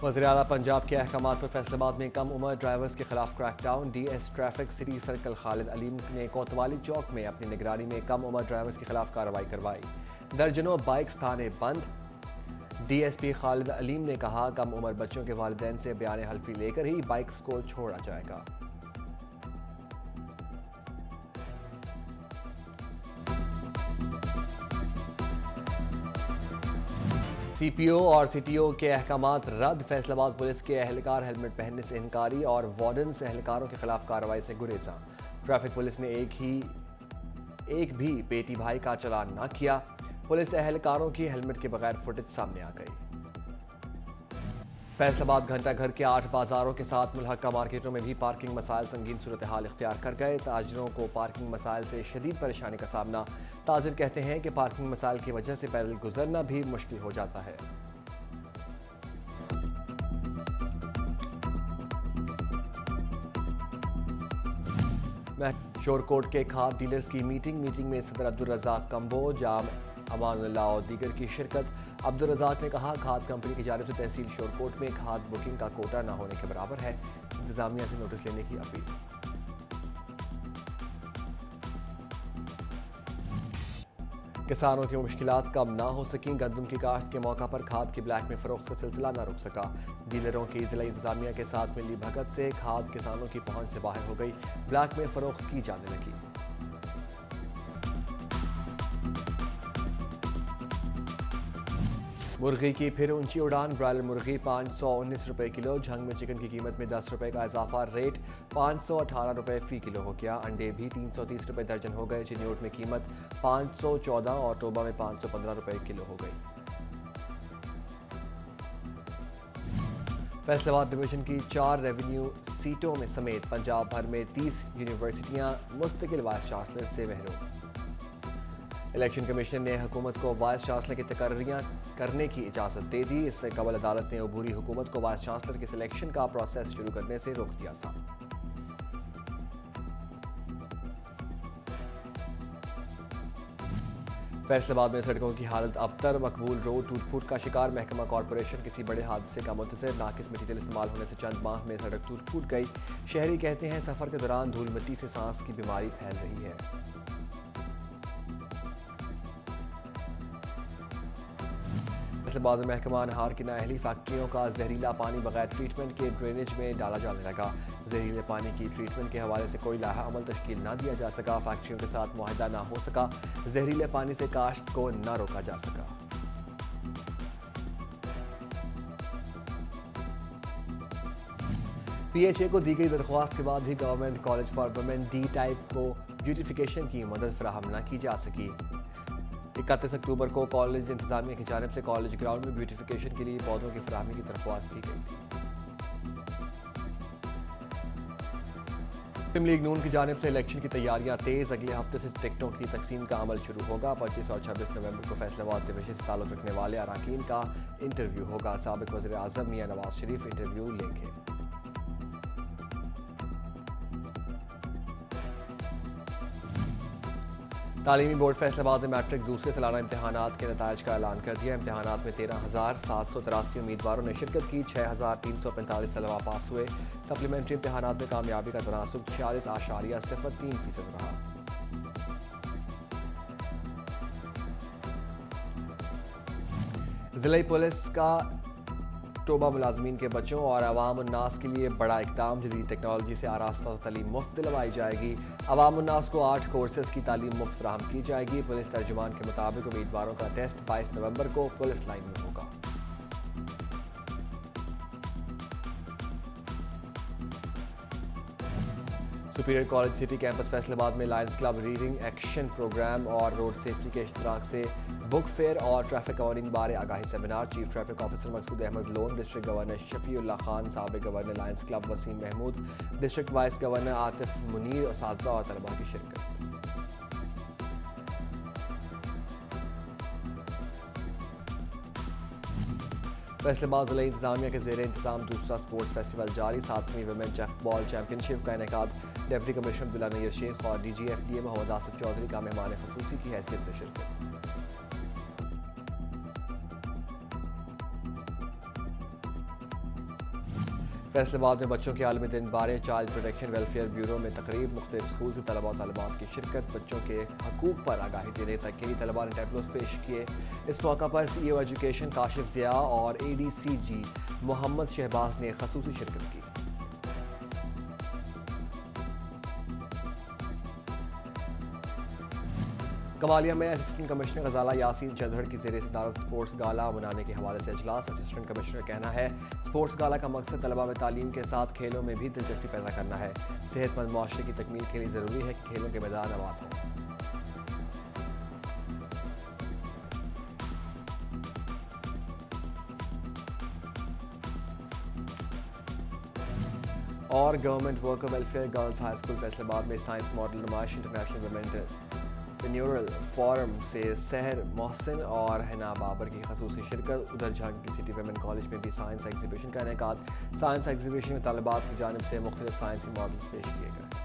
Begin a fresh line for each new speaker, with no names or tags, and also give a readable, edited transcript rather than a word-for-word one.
وزیراعلیٰ پنجاب کے احکامات پر فیصل آباد میں کم عمر ڈرائیورز کے خلاف crackdown D S traffic city circle Khalid Aleem نے کوتوالی چوک میں اپنی نگرانی میں کم عمر ڈرائیورز کے خلاف کارروائی کروائی. درجنوں بائکس تھانے بند. ڈی ایس پی خالد علیم نے کہا کم عمر بچوں کے والدین سے بیان حلفی لے کر ہی بائکس کو چھوڑا جائے گا. سی پی او اور سی ٹی او کے احکامات رد. فیصل آباد پولیس کے اہلکار ہیلمٹ پہننے سے انکاری اور وارڈنز اہلکاروں کے خلاف کارروائی سے گریزاں. ٹریفک پولیس نے ایک بھی بیٹی بھائی کا چلان نہ کیا. پولیس اہلکاروں کی ہیلمٹ کے بغیر فوٹیج سامنے آ گئی. فیصل آباد گھنٹہ گھر کے 8 بازاروں کے ساتھ ملحقہ مارکیٹوں میں بھی پارکنگ مسائل سنگین صورتحال اختیار کر گئے. تاجروں کو پارکنگ مسائل سے شدید پریشانی کا سامنا. تاجر کہتے ہیں کہ پارکنگ مسائل کی وجہ سے پیدل گزرنا بھی مشکل ہو جاتا ہے. شورکوٹ کے کھاد ڈیلرز کی میٹنگ میں صدر عبدالرزاق کمبوج، امان اللہ اور دیگر کی شرکت. عبدالرزاق نے کہا کھاد کمپنی کی جانب سے تحصیل شورکوٹ میں کھاد بکنگ کا کوٹا نہ ہونے کے برابر ہے. انتظامیہ سے نوٹس لینے کی اپیل. کسانوں کی مشکلات کم نہ ہو سکیں. گندم کی کاشت کے موقع پر کھاد کی بلیک میں فروخت کا سلسلہ نہ رک سکا. ڈیلروں کی ضلعی انتظامیہ کے ساتھ ملی بھگت سے کھاد کسانوں کی پہنچ سے باہر ہو گئی. بلیک میں فروخت کی جانے لگی. مرغی کی پھر اونچی اڑان. برائلر مرغی 519 روپے کلو. جھنگ میں چکن کی قیمت میں 10 روپے کا اضافہ. ریٹ 518 روپے فی کلو ہو گیا. انڈے بھی 330 روپے درجن ہو گئے. چنیوٹ میں قیمت 514 اور ٹوبا میں 515 روپے کلو ہو گئی. فیصل آباد ڈویژن کی 4 ریونیو سیٹوں میں سمیت پنجاب بھر میں 30 یونیورسٹیاں مستقل وائس چانسلر سے محروم. الیکشن کمیشن نے حکومت کو وائس چانسلر کی تقرریاں کرنے کی اجازت دے دی. اس سے قبل عدالت نے عبوری حکومت کو وائس چانسلر کی سلیکشن کا پروسیس شروع کرنے سے روک دیا تھا. فیصل آباد میں سڑکوں کی حالت ابتر. مقبول روڈ ٹوٹ پھوٹ کا شکار. محکمہ کارپوریشن کسی بڑے حادثے کا منتظر. ناقص مٹیریل استعمال ہونے سے چند ماہ میں سڑک ٹوٹ پھوٹ گئی. شہری کہتے ہیں سفر کے دوران دھول مٹی سے سانس کی بیماری پھیل رہی ہے. فیصل آباد میں محکمہ انہار کی نااہلی. فیکٹریوں کا زہریلا پانی بغیر ٹریٹمنٹ کے ڈرینیج میں ڈالا جانے لگا. زہریلے پانی کی ٹریٹمنٹ کے حوالے سے کوئی لائحہ عمل تشکیل نہ دیا جا سکا. فیکٹریوں کے ساتھ معاہدہ نہ ہو سکا. زہریلے پانی سے کاشت کو نہ روکا جا سکا. پی ایچ اے کو دی گئی درخواست کے بعد بھی government college for women D type کو بیوٹیفیکیشن کی مدد فراہم نہ کی جا سکی. 31 اکتوبر کو کالج انتظامیہ کی جانب سے کالج گراؤنڈ میں بیوٹیفیکیشن کے لیے پودوں کی فراہمی کی درخواست کی گئی تھی. مسلم لیگ نون کی جانب سے الیکشن کی تیاریاں تیز. اگلے ہفتے سے ٹکٹوں کی تقسیم کا عمل شروع ہوگا. 25 اور 26 نومبر کو فیصل آباد ڈویژن سے تعلق رکھنے والے اراکین کا انٹرویو ہوگا. سابق وزیر اعظم میاں نواز شریف انٹرویو لیں گے. تعلیمی بورڈ فیصل آباد نے میٹرک دوسرے سالانہ امتحانات کے نتائج کا اعلان کر دیا. امتحانات میں 13,783 امیدواروں نے شرکت کی. 6,345 طلبہ پاس ہوئے. سپلیمنٹری امتحانات میں کامیابی کا تناسب 46.03% رہا. ضلعی پولیس کا ٹوبہ ملازمین کے بچوں اور عوام الناس کے لیے بڑا اقدام. جدید ٹیکنالوجی سے آراستہ تعلیم مفت دلوائی جائے گی. عوام الناس کو 8 کورسز کی تعلیم مفت فراہم کی جائے گی. پولیس ترجمان کے مطابق امیدواروں کا ٹیسٹ 22 نومبر کو پولیس لائن میں ہوگا. Superior college city campus Faisalabad میں lions club reading action program اور روڈ سیفٹی کے اشتراک سے بک فیئر اور ٹریفک قوانین بارے آگاہی seminar. Chief traffic officer Maqsood Ahmad Lone, district governor Shafi Ullah Khan, سابق governor lions club Waseem Mahmood, district vice governor Atif Munir, اساتذہ اور طلباء کی شرکت. فیصل آباد ضلعی انتظامیہ کے زیر انتظام دوسرا سپورٹس فیسٹیول جاری. 7ویں women chief ball championship کا انعقاد. ڈپٹی کمشنر عبداللہ نیر شیخ اور D G F D A Muhammad Asif Chaudhry کا مہمان خصوصی کی حیثیت سے شرکت. فیصل آباد میں بچوں کے عالمی دن بارے چائلڈ پروٹیکشن ویلفیئر بیورو میں تقریب، مختلف اسکول سے طلباء و طالبات کی شرکت، بچوں کے حقوق پر آگاہی دینے تک کے لیے طلباء نے ٹیبلوز پیش کیے۔ اس موقع پر سی ای او ایجوکیشن کاشف ضیاء اور اے ڈی سی جی محمد شہباز نے خصوصی شرکت کی۔ کمالیہ میں اسسٹنٹ کمشنر غزالہ یاسین چندھڑ کی زیر صدارت اسپورٹس گالا منانے کے حوالے سے اجلاس۔ اسسٹنٹ کمشنر کا کہنا ہے اسپورٹس گالا کا مقصد طلباء میں تعلیم کے ساتھ کھیلوں میں بھی دلچسپی پیدا کرنا ہے۔ صحت مند معاشرے کی تکمیل کے لیے ضروری ہے کہ کھیلوں کے میدان آباد ہوں۔ اور government worker welfare girls high school Faisal آباد میں سائنس ماڈل نمائش، انٹرنیشنل ویمن فورم سے سحر محسن اور حنا بابر کی خصوصی شرکت۔ ادھر جھانکی سٹی ویمن کالج میں بھی سائنس ایگزیبیشن کا انعقاد۔ سائنس ایگزیبیشن میں طالبات کی جانب سے مختلف سائنسی ماڈلز پیش کیے گئے۔